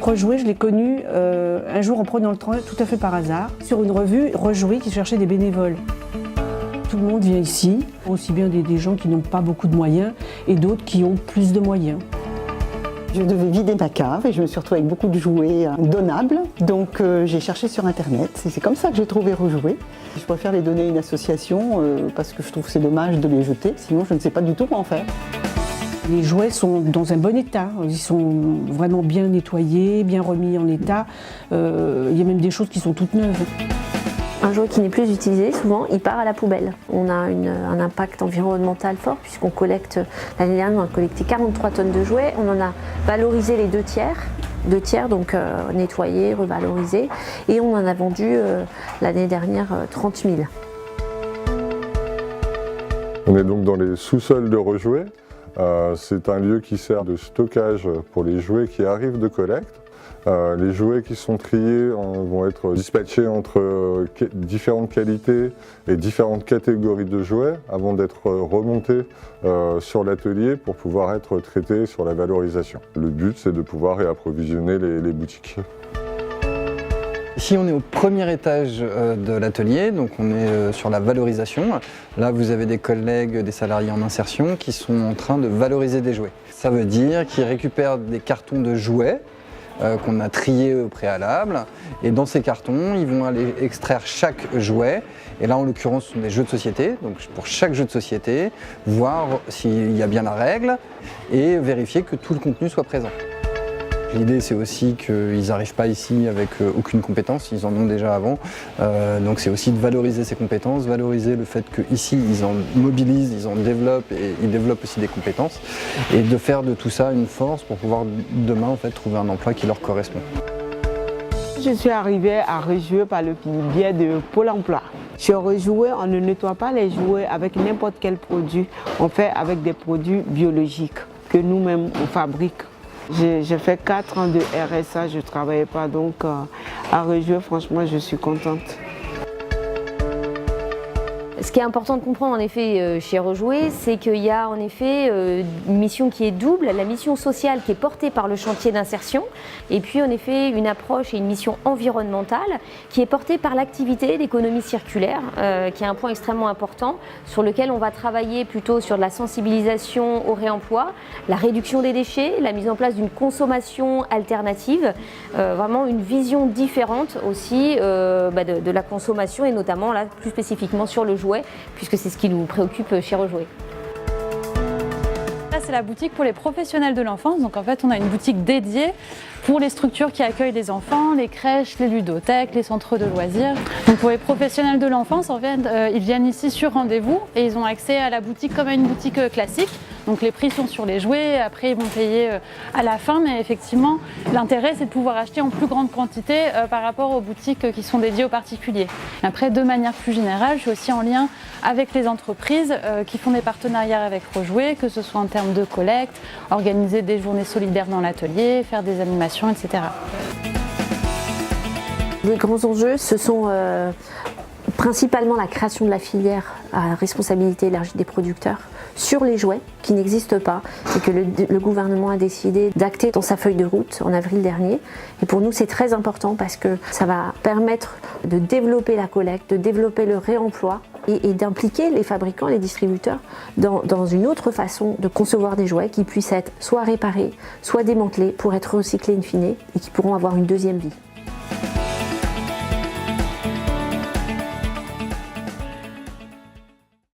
Rejouer, je l'ai connu un jour en prenant le train, tout à fait par hasard, sur une revue Rejouer qui cherchait des bénévoles. Tout le monde vient ici, aussi bien des gens qui n'ont pas beaucoup de moyens et d'autres qui ont plus de moyens. Je devais vider ma cave et je me suis retrouvée avec beaucoup de jouets donnables. Donc j'ai cherché sur internet. C'est comme ça que j'ai trouvé Rejouer. Je préfère les donner à une association parce que je trouve que c'est dommage de les jeter. Sinon je ne sais pas du tout quoi en faire. Les jouets sont dans un bon état. Ils sont vraiment bien nettoyés, bien remis en état. Il y a même des choses qui sont toutes neuves. Un jouet qui n'est plus utilisé, souvent, il part à la poubelle. On a un impact environnemental fort puisqu'on collecte, l'année dernière, on a collecté 43 tonnes de jouets. On en a valorisé les 2 tiers, donc nettoyés, revalorisés. Et on en a vendu l'année dernière 30 000. On est donc dans les sous-sols de Rejouer. C'est un lieu qui sert de stockage pour les jouets qui arrivent de collecte. Les jouets qui sont triés vont être dispatchés entre différentes qualités et différentes catégories de jouets avant d'être remontés sur l'atelier pour pouvoir être traités sur la valorisation. Le but, c'est de pouvoir réapprovisionner les boutiques. Ici, on est au premier étage de l'atelier, donc on est sur la valorisation. Là, vous avez des collègues, des salariés en insertion qui sont en train de valoriser des jouets. Ça veut dire qu'ils récupèrent des cartons de jouets qu'on a triés au préalable. Et dans ces cartons, ils vont aller extraire chaque jouet. Et là, en l'occurrence, ce sont des jeux de société. Donc pour chaque jeu de société, voir s'il y a bien la règle et vérifier que tout le contenu soit présent. L'idée, c'est aussi qu'ils n'arrivent pas ici avec aucune compétence, ils en ont déjà avant. Donc c'est aussi de valoriser ces compétences, valoriser le fait qu'ici, ils en mobilisent, ils en développent et ils développent aussi des compétences. Et de faire de tout ça une force pour pouvoir demain en fait, trouver un emploi qui leur correspond. Je suis arrivée à Rejouer par le biais de Pôle emploi. Sur Rejouer, on ne nettoie pas les jouets avec n'importe quel produit. On fait avec des produits biologiques que nous-mêmes on fabrique. J'ai fait 4 ans de RSA, je ne travaillais pas, donc à Rejouer, franchement, je suis contente. Ce qui est important de comprendre en effet chez Rejouer, c'est qu'il y a en effet une mission qui est double, la mission sociale qui est portée par le chantier d'insertion, et puis en effet une approche et une mission environnementale qui est portée par l'activité d'économie circulaire, qui est un point extrêmement important sur lequel on va travailler plutôt sur de la sensibilisation au réemploi, la réduction des déchets, la mise en place d'une consommation alternative, vraiment une vision différente aussi de la consommation et notamment là plus spécifiquement sur le jouet, puisque c'est ce qui nous préoccupe chez Rejouer. Là, c'est la boutique pour les professionnels de l'enfance. Donc en fait, on a une boutique dédiée pour les structures qui accueillent les enfants, les crèches, les ludothèques, les centres de loisirs. Donc pour les professionnels de l'enfance, en fait, ils viennent ici sur rendez-vous et ils ont accès à la boutique comme à une boutique classique. Donc les prix sont sur les jouets, après ils vont payer à la fin, mais effectivement l'intérêt c'est de pouvoir acheter en plus grande quantité par rapport aux boutiques qui sont dédiées aux particuliers. Après, de manière plus générale, je suis aussi en lien avec les entreprises qui font des partenariats avec Rejouer, que ce soit en termes de collecte, organiser des journées solidaires dans l'atelier, faire des animations, etc. Les grands enjeux, ce sont principalement la création de la filière à responsabilité élargie des producteurs sur les jouets qui n'existent pas et que le gouvernement a décidé d'acter dans sa feuille de route en avril dernier. Et pour nous, c'est très important parce que ça va permettre de développer la collecte, de développer le réemploi et d'impliquer les fabricants, les distributeurs dans une autre façon de concevoir des jouets qui puissent être soit réparés, soit démantelés pour être recyclés in fine et qui pourront avoir une deuxième vie.